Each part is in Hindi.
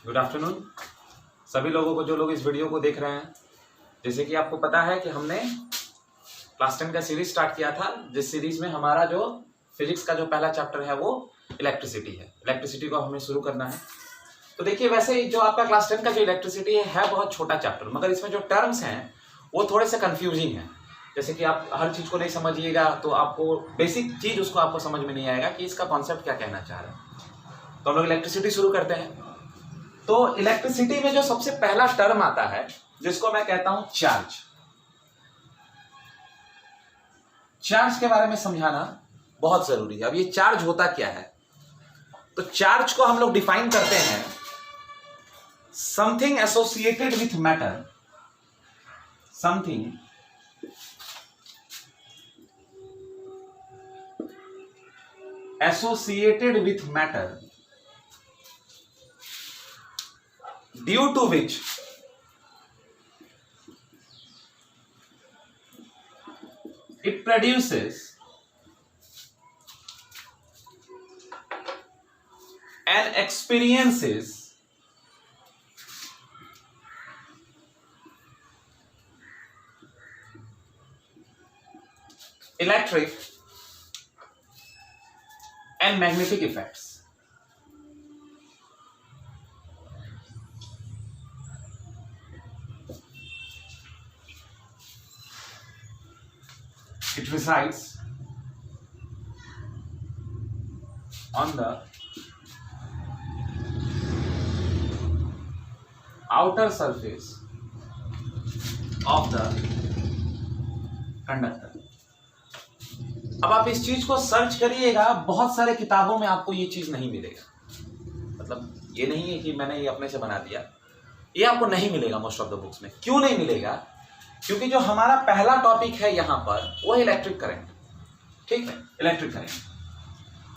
गुड आफ्टरनून सभी लोगों को, जो लोग इस वीडियो को देख रहे हैं। जैसे कि आपको पता है कि हमने क्लास 10 का सीरीज स्टार्ट किया था, जिस सीरीज में हमारा जो फिजिक्स का जो पहला चैप्टर है वो इलेक्ट्रिसिटी है। इलेक्ट्रिसिटी को हमें शुरू करना है। तो देखिए, वैसे जो आपका क्लास 10 का जो इलेक्ट्रिसिटी है बहुत छोटा चैप्टर, मगर इसमें जो टर्म्स हैं वो थोड़े से कंफ्यूजिंग हैं। जैसे कि आप हर चीज़ को नहीं समझिएगा तो आपको बेसिक चीज़ उसको आपको समझ में नहीं आएगा कि इसका कॉन्सेप्ट क्या कहना चाह रहे हैं। तो हम लोग इलेक्ट्रिसिटी शुरू करते हैं। तो इलेक्ट्रिसिटी में जो सबसे पहला टर्म आता है, जिसको मैं कहता हूं चार्ज। चार्ज के बारे में समझाना बहुत जरूरी है। अब ये चार्ज होता क्या है, तो चार्ज को हम लोग डिफाइन करते हैं something associated with matter, something associated with matter due to which it produces and experiences electric and magnetic effects. It resides on the outer surface of the conductor. अब आप इस चीज को सर्च करिएगा, बहुत सारे किताबों में आपको ये चीज नहीं मिलेगा। मतलब ये नहीं है कि मैंने ये अपने से बना दिया, ये आपको नहीं मिलेगा मोस्ट ऑफ द बुक्स में। क्यों नहीं मिलेगा? क्योंकि जो हमारा पहला टॉपिक है यहां पर वो है इलेक्ट्रिक करंट। ठीक है, इलेक्ट्रिक करंट।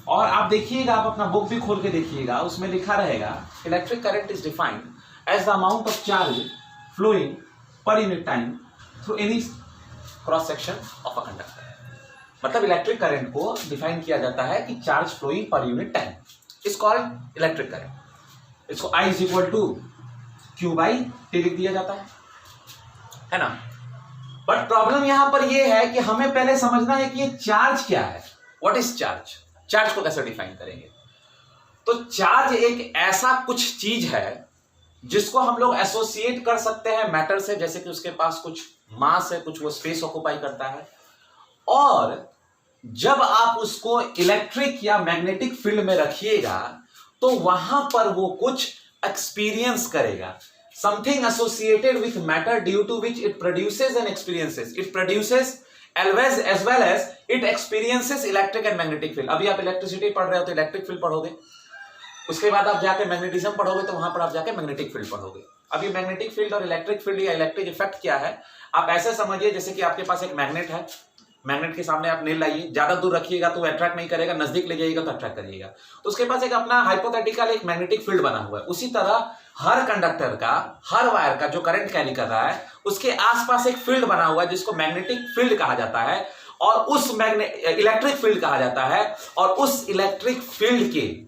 और आप देखिएगा, आप अपना बुक भी खोल के देखिएगा, उसमें लिखा रहेगा electric current is defined as the amount of charge flowing per unit time through any cross section of a conductor. मतलब इलेक्ट्रिक करंट को डिफाइन किया जाता है कि charge flowing per unit time is called electric current. इसको I is equal to Q/T लिख दिया जाता है ना। बट प्रॉब्लम यहां पर यह है कि हमें पहले समझना है कि ये चार्ज क्या है। What is charge? चार्ज को कैसे डिफाइन करेंगे? तो चार्ज एक ऐसा कुछ चीज है जिसको हम लोग एसोसिएट कर सकते हैं मैटर से, जैसे कि उसके पास कुछ मास है, कुछ वो स्पेस ऑक्युपाई करता है, और जब आप उसको इलेक्ट्रिक या मैग्नेटिक फील्ड में रखिएगा तो वहां पर वो कुछ एक्सपीरियंस करेगा। Something associated with matter due to which it produces and experiences. It produces as well as it experiences electric and magnetic field. अभी आप इलेक्ट्रिसिटी पढ़ रहे हो तो इलेक्ट्रिक फील्ड पढ़ोगे, उसके बाद आप जाके मैग्नेटिज्म पढ़ोगे तो वहां पर आप जाके मैग्नेटिक फील्ड पढ़ोगे। अभी मैग्नेटिक फील्ड और इलेक्ट्रिक फील्ड या इलेक्ट्रिक इफेक्ट क्या है, आप ऐसे समझिए जैसे कि आपके पास एक मैग्नेट है, मैग्नेट के सामने आप नेल लाइए, ज्यादा दूर रखिएगा तो अट्रैक्ट नहीं करेगा, नजदीक ले जाइएगा तो अट्रैक्ट करिएगा। तो उसके पास एक अपना हाइपोथेटिकल एक मैग्नेटिक फील्ड बना हुआ है। उसी तरह हर कंडक्टर का, हर वायर का जो करंट कैरी कर रहा है, उसके आसपास एक फील्ड बना हुआ है जिसको मैग्नेटिक फील्ड कहा जाता है, और उस इलेक्ट्रिक फील्ड कहा जाता है। और उस इलेक्ट्रिक फील्ड के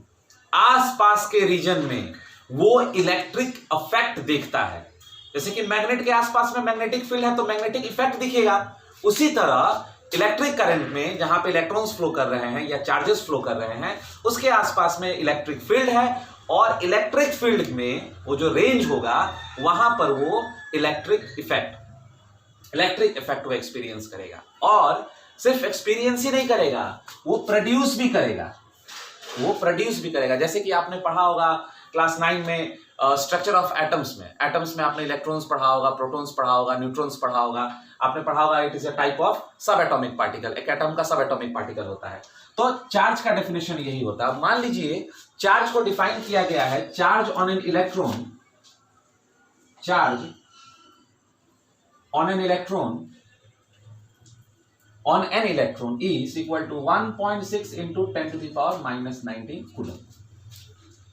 आसपास के रीजन में वो इलेक्ट्रिक इफेक्ट दिखता है। जैसे कि मैग्नेट के आसपास में मैग्नेटिक फील्ड है तो मैग्नेटिक इफेक्ट दिखेगा। उसी तरह इलेक्ट्रिक करंट में जहां पे इलेक्ट्रॉन्स फ्लो कर रहे हैं या चार्जेस फ्लो कर रहे हैं, उसके आसपास में इलेक्ट्रिक फील्ड है, और इलेक्ट्रिक फील्ड में वो जो रेंज होगा वहां पर वो इलेक्ट्रिक इफेक्ट वो एक्सपीरियंस करेगा। और सिर्फ एक्सपीरियंस ही नहीं करेगा, वो प्रोड्यूस भी करेगा। जैसे कि आपने पढ़ा होगा क्लास 9 में स्ट्रक्चर ऑफ एटम्स में आपने इलेक्ट्रॉन्स पढ़ा होगा, प्रोटॉन्स पढ़ा होगा, न्यूट्रॉन्स पढ़ा होगा, आपने पढ़ा होगा it is a type of सब एटॉमिक पार्टिकल। एक एटम का सब एटॉमिक पार्टिकल होता है। तो चार्ज का डेफिनेशन यही होता है। मान लीजिए चार्ज को डिफाइन किया गया है, charge on an electron is equal to 1.6 into 10⁻⁻19 coulomb.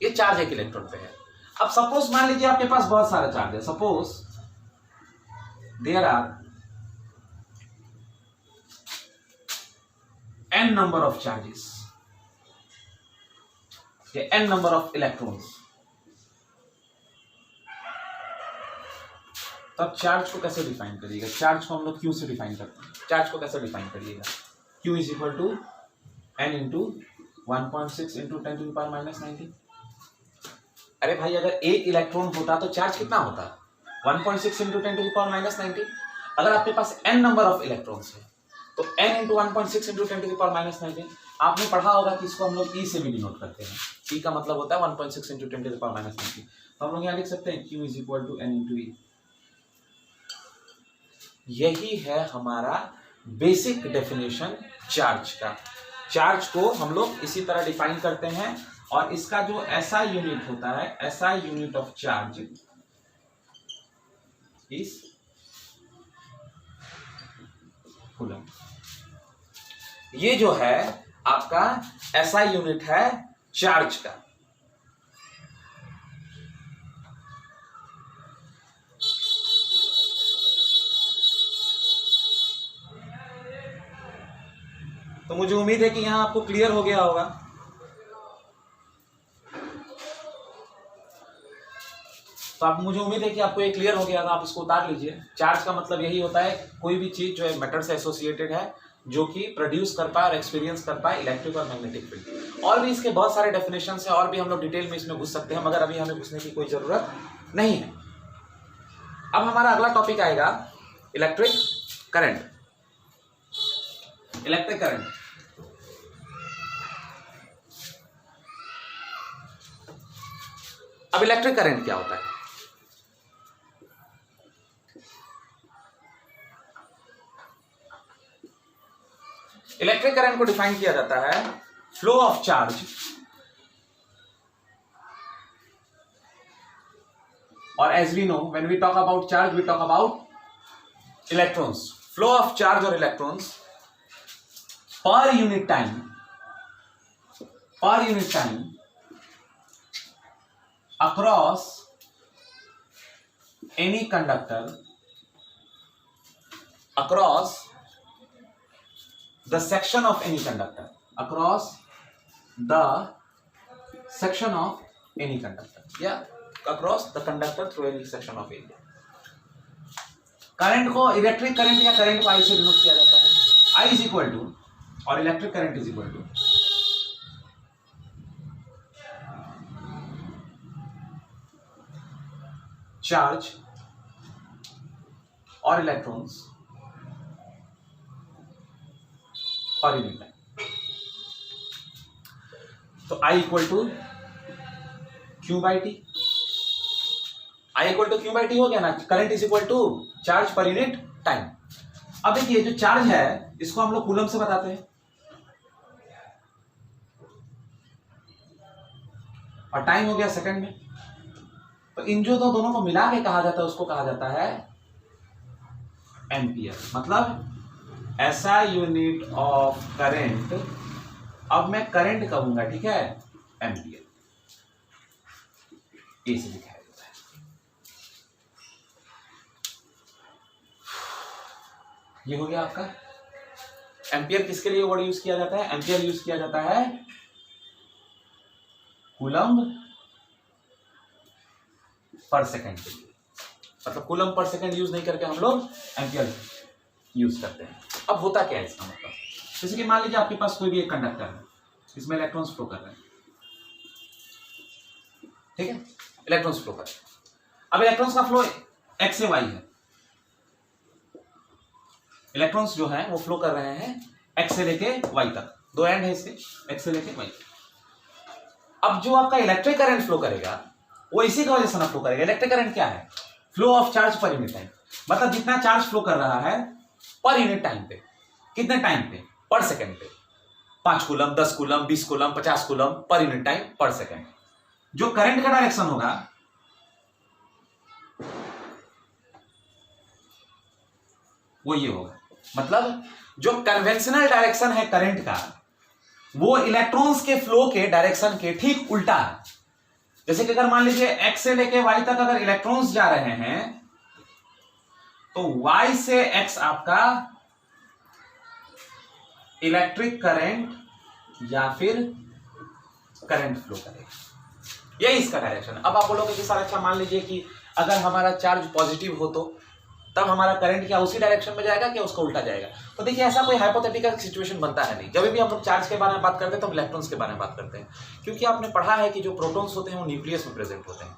ये चार्ज एक इलेक्ट्रॉन पे है। अब सपोज मान लीजिए आपके पास बहुत सारा चार्ज है, suppose there are n number of charges, n number of electrons, तो अब चार्ज को कैसे डिफाइन करिएगा? चार्ज को हम लोग क्यू से डिफाइन करते हैं। चार्ज को कैसे डिफाइन करिएगा? Q is equal to n into 1.6 into 10⁻⁻90। अरे भाई, अगर एक इलेक्ट्रॉन होता तो चार्ज कितना होता? 1.6 इंटू 10⁻90। अगर आपके पास n नंबर ऑफ इलेक्ट्रॉन्स है तो n इंटू 1.6 इंटू 10⁻90। आपने पढ़ा होगा कि इसको हम लोग e से भी डिनोट करते हैं। e का मतलब होता है 1.6 इंटू 10⁻90। तो हम लोग यहाँ लिख सकते हैं q is equal to n into e। यही है हमारा बेसिक डेफिनेशन चार्ज का। चार्ज को हम लोग इसी तरह डिफाइन करते हैं और इसका जो SI यूनिट होता है, SI unit of charge is coulomb. ये जो है आपका SI यूनिट है चार्ज का। तो मुझे उम्मीद है कि यहां आपको क्लियर हो गया होगा। तो आप मुझे उम्मीद है कि आपको ये क्लियर हो गया होगा। आप इसको उतार लीजिए। चार्ज का मतलब यही होता है कोई भी चीज जो है मैटर से एसोसिएटेड है, जो कि प्रोड्यूस करता है और एक्सपीरियंस करता है इलेक्ट्रिक और मैग्नेटिक फील्ड। और भी इसके बहुत सारे डेफिनेशन है और भी हम लोग डिटेल में इसमें घुस सकते हैं, मगर अभी हमें घुसने की कोई जरूरत नहीं है। अब हमारा अगला टॉपिक आएगा इलेक्ट्रिक करंट। इलेक्ट्रिक करंट अब इलेक्ट्रिक करंट क्या होता है? इलेक्ट्रिक करंट को डिफाइन किया जाता है फ्लो ऑफ चार्ज और as we know when we talk about charge we talk about electrons. Flow of charge और इलेक्ट्रॉन्स पर unit time across any conductor across the section of any conductor across the section of any conductor या across the conductor through any section of area। Current को इलेक्ट्रिक करंट या करंट को I से डिनोट किया जाता है। I इज इक्वल टू और electric current is equal to charge और इलेक्ट्रॉन्स पर यूनिट टाइम। तो I equal to q by t. I equal to q by t हो गया ना। Current is equal to charge per unit time. अब देखिए जो चार्ज है इसको हम लोग कूलम से बताते हैं और टाइम हो गया सेकंड में। तो इन जो दोनों को मिला के कहा जाता है उसको कहा जाता है एम्पियर। मतलब SI यूनिट ऑफ करंट, अब मैं करंट कहूंगा, ठीक है, एम्पियर। ए से दिखाया जाता है। ये हो गया आपका एम्पियर। किसके लिए वर्ड यूज किया जाता है? एम्पियर यूज किया जाता है कूलम्ब पर सेकंड के लिए। मतलब कूलम्ब पर सेकंड यूज नहीं करके हम लोग एम्पियर यूज करते हैं। अब होता क्या है इसका मतलब? जैसे कि मान लीजिए आपके पास कोई भी एक कंडक्टर है, इसमें इलेक्ट्रॉन्स फ्लो कर रहे हैं, ठीक है, इलेक्ट्रॉन्स फ्लो कर रहे हैं। अब इलेक्ट्रॉन्स का फ्लो एक्स से वाई है। इलेक्ट्रॉन्स जो है वो फ्लो कर रहे हैं एक्स से लेके वाई तक। दो एंड है इसके, एक्स से लेके वाई। अब जो आपका इलेक्ट्रिक करंट फ्लो करेगा वो इसी की वजह से ना फ्लो करेगा। इलेक्ट्रिक करंट क्या है? Flow of charge per unit time. मतलब जितना चार्ज फ्लो कर रहा है पर यूनिट टाइम पे, कितने टाइम पे? पर सेकंड पे। 5 coulomb, 10 coulomb, 20 coulomb, 50 coulomb per unit time पर सेकंड। जो करंट का डायरेक्शन होगा वो ये होगा। मतलब जो कन्वेंशनल डायरेक्शन है करंट का वो इलेक्ट्रॉन्स के फ्लो के डायरेक्शन के ठीक उल्टा है। जैसे कि अगर मान लीजिए एक्स से लेके वाई तक अगर इलेक्ट्रॉन्स जा रहे हैं तो वाई से एक्स आपका इलेक्ट्रिक करंट या फिर करंट फ्लो करेगा। यही इसका डायरेक्शन है। अब आप बोलोगे कि सर अच्छा मान लीजिए कि अगर हमारा चार्ज पॉजिटिव हो तो तब हमारा करंट क्या उसी डायरेक्शन में जाएगा कि उसका उल्टा जाएगा। तो देखिए ऐसा कोई हाइपोथेटिकल सिचुएशन बनता है नहीं। जब भी हम लोग चार्ज के बारे में बात करते हैं तो हम इलेक्ट्रॉन्स के बारे में बात करते हैं, क्योंकि आपने पढ़ा है कि जो प्रोटॉन्स होते हैं वो न्यूक्लियस में प्रेजेंट होते हैं,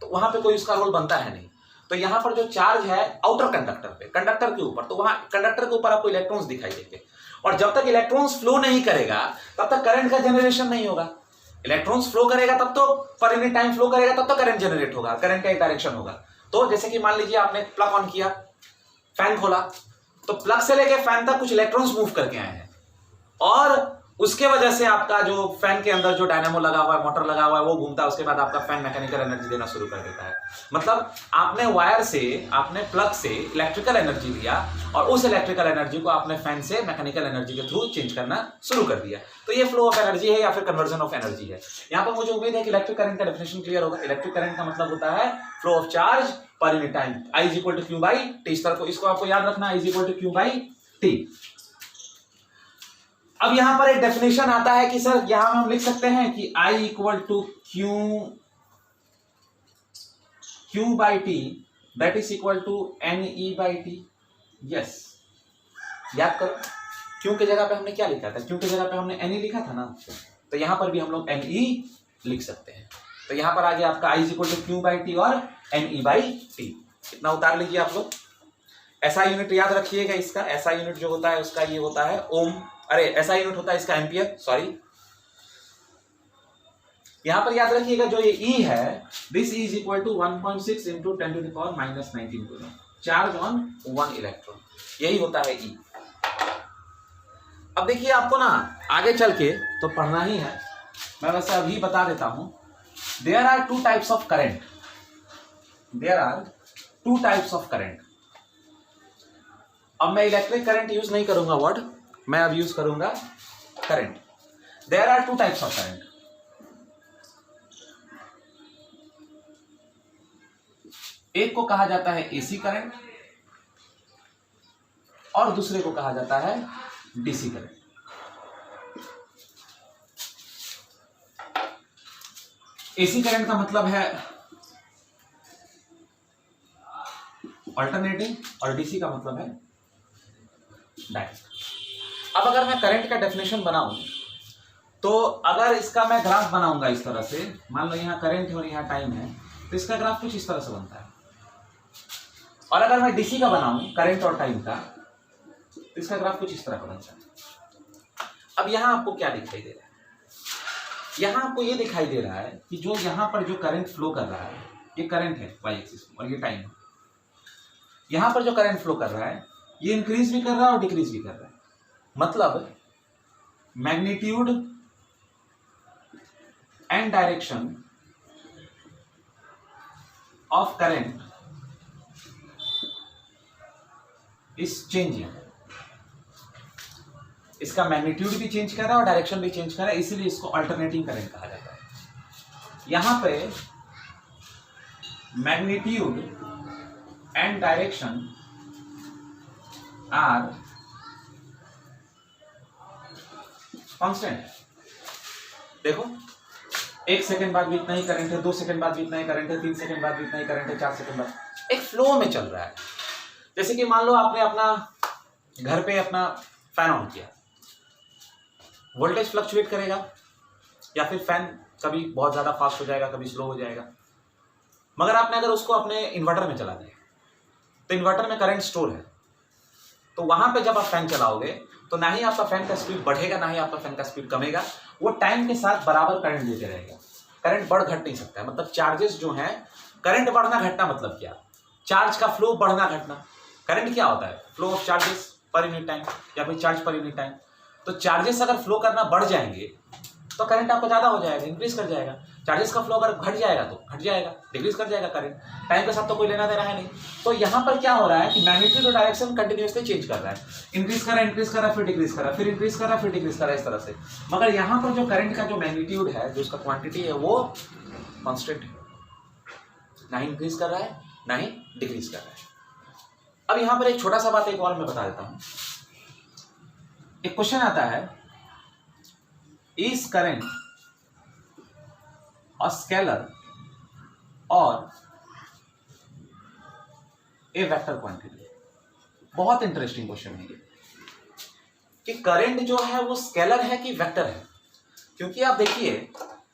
तो वहां पे कोई उसका रोल बनता है नहीं। तो यहाँ पर जो चार्ज है आउटर कंडक्टर पे, कंडक्टर के ऊपर, तो वहां कंडक्टर के ऊपर आपको इलेक्ट्रॉन्स दिखाई देंगे, और जब तक इलेक्ट्रॉन्स फ्लो नहीं करेगा तब तक करंट का जनरेशन नहीं होगा। इलेक्ट्रॉन्स फ्लो करेगा तब तो पर यूनिट टाइम फ्लो करेगा तब तो करंट जनरेट होगा, करंट का एक डायरेक्शन होगा। तो जैसे कि मान लीजिए आपने प्लग ऑन किया, फैन खोला, तो प्लग से लेके फैन तक कुछ इलेक्ट्रॉन्स मूव करके आए हैं, और उसके वजह से आपका जो फैन के अंदर जो डायनामो लगा हुआ है, मोटर लगा हुआ है, वो घूमता है, उसके बाद आपका फैन मैकेनिकल एनर्जी देना शुरू कर देता है। मतलब आपने वायर से, आपने प्लग से इलेक्ट्रिकल एनर्जी लिया, और उस इलेक्ट्रिकल एनर्जी को आपने फैन से मैकेनिकल एनर्जी के थ्रू चेंज करना शुरू कर दिया। तो ये फ्लो ऑफ एनर्जी है या फिर कन्वर्जन ऑफ एनर्जी है। यहाँ पर मुझे उम्मीद है कि इलेक्ट्रिक करंट का डेफिनेशन क्लियर होगा। इलेक्ट्रिक करंट का मतलब होता है flow of charge per unit time, I is equal to q by t. इस तरह को इसको आपको याद रखना, I is equal to q by t. अब यहां पर एक डेफिनेशन आता है कि सर यहां हम लिख सकते हैं कि I equal to q by t that is equal to n e by t. Yes, याद करो क्यू की जगह पे हमने क्या लिखा था, क्यू की जगह पे हमने एन ई लिखा था ना, तो यहां पर भी हम लोग एन ई लिख सकते हैं। तो यहां पर आ गया आपका I is equal to q by t और एन ई बाई टी। इतना उतार लीजिए आप लोग। ऐसा यूनिट याद रखिएगा, इसका ऐसा यूनिट जो होता है उसका ये होता है ओम, अरे ऐसा यूनिट होता है इसका एम्पियर, सॉरी। यहां पर याद रखिएगा जो ये E है, this is equal to 1.6 into 10 to the power -19 coulomb, charge on 1 electron, यही होता है E। अब देखिए आपको ना आगे चल के तो पढ़ना ही है, मैं वैसे अभी बता देता हूं। There are two types of current, there are two types of current. अब मैं इलेक्ट्रिक करंट यूज नहीं करूंगा वर्ड, मैं अब यूज करूंगा current. There are two types of current. एक को कहा जाता है एसी करंट और दूसरे को कहा जाता है डीसी करंट। एसी करंट का मतलब है अल्टरनेटिंग और डीसी का मतलब है डायरेक्ट। अब अगर मैं करंट का डेफिनेशन बनाऊं तो अगर इसका मैं ग्राफ बनाऊंगा इस तरह से, मान लो यहाँ करंट है और यहाँ टाइम है, तो इसका ग्राफ कुछ इस तरह से बनता है। और अगर मैं डीसी का बनाऊं करंट और टाइम का, तो इसका ग्राफ कुछ इस तरह का बनता है। अब यहाँ आपको क्या दिखाई दे रहा है, यहाँ आपको ये दिखाई दे रहा है कि जो यहाँ पर जो करंट फ्लो कर रहा है, ये करंट है वाई एक्सिस और ये टाइम है। यहाँ पर जो करंट फ्लो कर रहा है ये इंक्रीज भी कर रहा है और डिक्रीज भी कर रहा है। मतलब magnitude and direction of current is changing. इसका मैग्नीट्यूड भी चेंज कर रहा है और डायरेक्शन भी चेंज कर रहा है, इसीलिए इसको अल्टरनेटिंग करंट कहा जाता है। यहां पे magnitude and direction are constant. देखो 1 सेकंड बाद भी इतना ही करंट है, 2 सेकंड बाद भी इतना ही करंट है, 3 सेकंड बाद भी इतना ही करंट है, 4 सेकंड बाद, एक फ्लो में चल रहा है। जैसे कि मान लो आपने अपना घर पे अपना फैन ऑन किया, वोल्टेज फ्लक्चुएट करेगा या फिर फैन कभी बहुत ज्यादा फास्ट हो जाएगा, कभी स्लो हो जाएगा। मगर आपने अगर उसको अपने इन्वर्टर में चला दिया तो इन्वर्टर में करंट स्टोर है, तो वहां पे जब आप फैन चलाओगे तो ना ही आपका फैन का स्पीड बढ़ेगा ना ही आपका फैन का स्पीड कमेगा, वो टाइम के साथ बराबर करंट देते रहेगा। करंट बढ़ घट नहीं सकता है। मतलब चार्जेस जो हैं, करंट बढ़ना घटना मतलब क्या, चार्ज का फ्लो बढ़ना घटना। करंट क्या होता है, फ्लो ऑफ चार्जेस पर यूनिट टाइम या फिर चार्ज पर यूनिट टाइम। तो चार्जेस अगर फ्लो करना बढ़ जाएंगे तो करंट आपका ज्यादा हो जाएगा, इंक्रीज कर जाएगा। चार्जेस का फ्लो अगर घट जाएगा तो घट जाएगा, डिक्रीज कर जाएगा करंट। टाइम के साथ तो कोई लेना देना है नहीं। तो यहाँ पर क्या हो रहा है कि मैग्नीट्यूड और डायरेक्शन कंटिन्यूअसली चेंज कर रहा है, इंक्रीज कर रहा है फिर डिक्रीज कर रहा है, फिर इंक्रीज कर रहा है फिर डिक्रीज कर रहा है, इस तरह से। मगर यहाँ पर जो करंट का जो मैग्नीट्यूड है, जो उसका क्वांटिटी है, वो कॉन्स्टेंट है, ना ही इंक्रीज कर रहा है ना ही डिक्रीज कर रहा है। अब यहाँ पर एक छोटा सा बात एक और मैं बता देता हूँ। एक क्वेश्चन आता है, is current a scalar or A vector quantity. बहुत इंटरेस्टिंग क्वेश्चन है ये कि करंट जो है वो स्केलर है कि वेक्टर है। क्योंकि आप देखिए,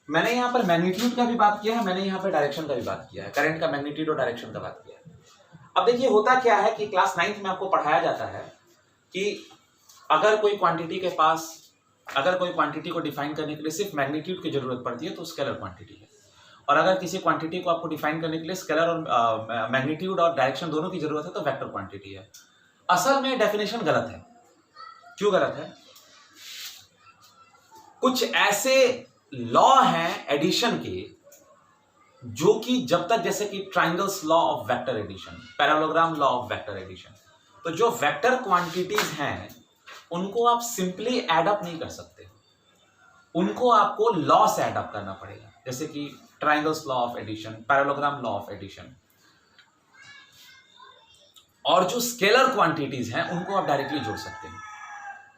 मैंने यहाँ पर मैग्नीट्यूड का भी बात किया है, मैंने यहाँ पर डायरेक्शन का भी बात किया है, करंट का मैग्नीट्यूड और डायरेक्शन का बात किया है। अब देखिए होता क्या है कि क्लास 9th में आपको पढ़ाया जाता है कि अगर कोई क्वांटिटी के पास, अगर कोई क्वांटिटी को डिफाइन करने के लिए सिर्फ मैग्नीट्यूड की जरूरत पड़ती है तो स्केलर क्वांटिटी है, और अगर किसी क्वांटिटी को आपको डिफाइन करने के लिए स्केलर और मैग्नीट्यूड और डायरेक्शन दोनों की जरूरत है तो वेक्टर क्वांटिटी है। असल में डेफिनेशन गलत है। क्यों गलत है? कुछ ऐसे लॉ हैं एडिशन के जो कि जब तक, जैसे कि triangle's law of vector addition, parallelogram law of vector addition, तो जो वेक्टर क्वांटिटीज हैं उनको आप सिंपली एड अप नहीं कर सकते, उनको आपको लॉ से एड अप करना पड़ेगा, जैसे कि triangle's law of addition, parallelogram law of addition. और जो स्केलर क्वांटिटीज हैं उनको आप डायरेक्टली जोड़ सकते हैं,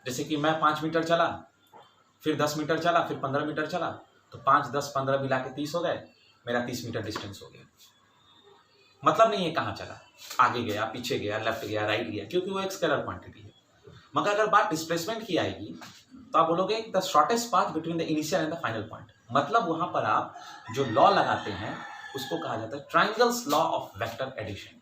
जैसे कि मैं 5 मीटर चला, फिर 10 मीटर चला, फिर 15 मीटर चला, तो 5, 10, 15 मिला के 30 हो गए, मेरा 30 मीटर डिस्टेंस हो गया। मतलब नहीं है कहाँ चला, आगे गया, पीछे गया, लेफ्ट गया, राइट गया, क्योंकि वो एक स्केलर क्वांटिटी है। मगर अगर बात डिस्प्लेसमेंट की आएगी तो आप बोलोगे the shortest path between the initial and the final point. मतलब वहां पर आप जो लॉ लगाते हैं उसको कहा जाता है triangle's law of vector addition.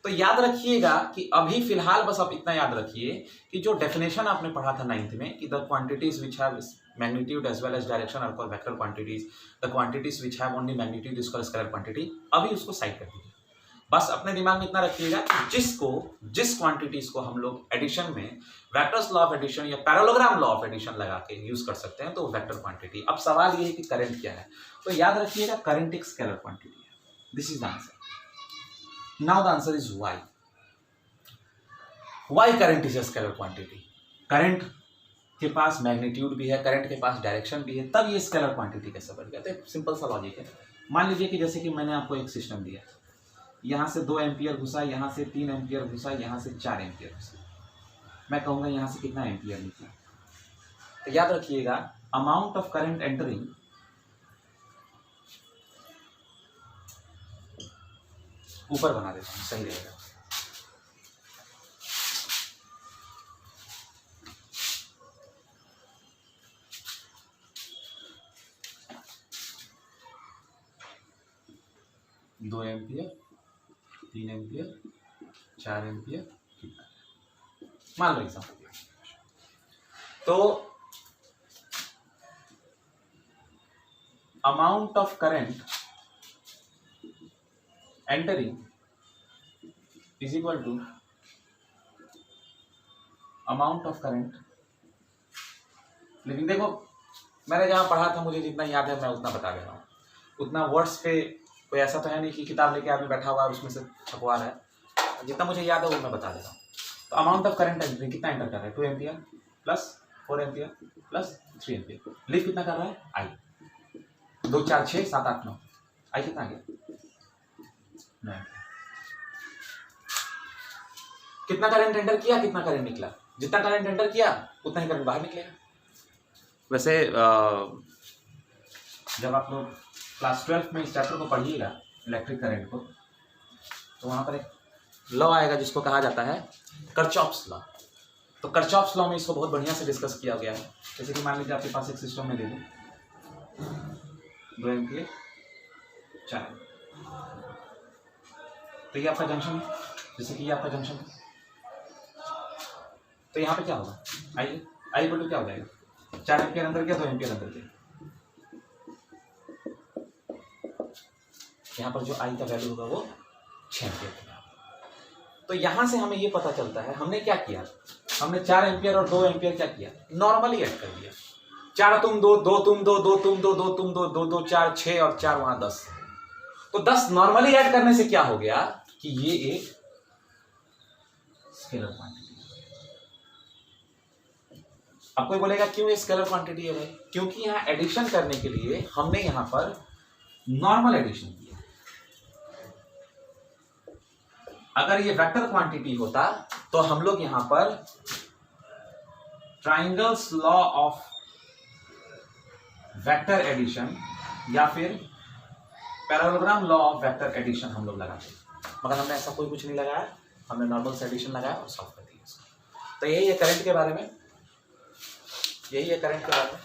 तो याद रखिएगा कि अभी फिलहाल बस आप इतना याद रखिए कि जो डेफिनेशन आपने पढ़ा था 9th में कि the quantities which have magnitude as well as direction are called vector quantities, the quantities which have only magnitude is called scalar quantity. अभी उसको साइड कर दीजिए, बस अपने दिमाग में इतना रखिएगा कि जिस क्वांटिटीज को हम लोग एडिशन में वेक्टर्स लॉ ऑफ एडिशन या पैरेललोग्राम लॉ ऑफ एडिशन लगा के यूज कर सकते हैं तो वेक्टर क्वांटिटी। अब सवाल ये है कि करंट क्या है, तो याद रखिएगा करंट एक स्केलर क्वांटिटी है। This is the answer. Now the answer is why. Why current is a scalar quantity? Current के पास मैग्नीट्यूड भी है, करंट के पास डायरेक्शन भी है, तब ये स्केलर क्वांटिटी कैसे बन गया? तो सिंपल सा लॉजिक है। मान लीजिए कि जैसे कि मैंने आपको एक सिस्टम दिया, यहाँ से 2 एम्पियर घुसा, यहाँ से 3 एम्पियर घुसा, यहाँ से 4 एम्पियर घुसा, मैं कहूँगा यहाँ से कितना एम्पियर निकला। तो याद रखिएगा अमाउंट ऑफ करंट एंटरिंग ऊपर बना देता हूँ, सही रहेगा। दो एम्पियर, 3 एम्पियर, 4 एम्पियर, मान लो एग्जाम्पल। तो amount of current entering is equal to amount of current. लेकिन देखो मैंने जहां पढ़ा था मुझे जितना याद है मैं उतना बता दे रहा हूँ, उतना वर्ड्स पे कोई ऐसा तो है नहीं कि किताब लेके आदमी बैठा हुआ है उसमें से छपवा रहा है। जितना मुझे याद है वो मैं बता दे रहा हूँ। तो अमाउंट ऑफ करंट एंटरिंग कितना एंटर कर रहा है? 2 ampere plus 4 ampere plus 3 ampere. Leave कितना कर रहा है? आई। 2, 4, 6, 7, 8, 9। आई कितना आ गया? 9। कितना करंट एंटर किया, कितना करंट निकला? जितना करंट एंटर किया उतना ही करंट बाहर निकलेगा। वैसे जब आप लोग क्लास 12 में इस चैप्टर को पढ़िएगा इलेक्ट्रिक करंट को, तो वहाँ पर एक लॉ आएगा जिसको कहा जाता है कर्चॉफ्स लॉ। तो कर्चॉफ्स लॉ में इसको बहुत बढ़िया से डिस्कस किया गया है। जैसे कि मान लीजिए आपके पास एक सिस्टम में दे दूँ 2 एम्पियर 4, तो ये आपका जंक्शन है, जैसे कि ये आपका जंक्शन है। तो यहाँ पे क्या होगा? आई बोलो क्या हो जाएगा? 4 एम्पियर अंदर गया, 2 एम्पियर अंदर गया। यहाँ पर जो आई का वैल्यू होगा वो 6 एम्पियर होगा। तो यहाँ से हमें ये पता चलता है हमने क्या किया, हमने 4 एम्पियर और 2 एम्पियर क्या किया, नॉर्मली ऐड कर दिया। 4 तुम 2, 2 तुम 2, 2 तुम 2, 2 तुम 2, 2 2 4 6 और 4 वहां 10। तो 10 नॉर्मली ऐड करने से क्या हो गया कि ये एक स्केलर क्वांटिटी। अब कोई बोलेगा क्यों ये स्केलर क्वांटिटी है भाई? क्योंकि यहाँ एडिशन करने के लिए हमने यहाँ पर नॉर्मल एडिशन किया। अगर ये वेक्टर क्वांटिटी होता तो हम लोग यहां पर triangles law of vector addition या फिर parallelogram law of vector addition हम लोग लगाते हैं। मगर हमने ऐसा कोई कुछ नहीं लगाया, हमने नॉर्मल सा एडिशन लगाया और सॉल्व कर दिया इसको। तो यही है करंट के बारे में, यही है करंट के बारे में।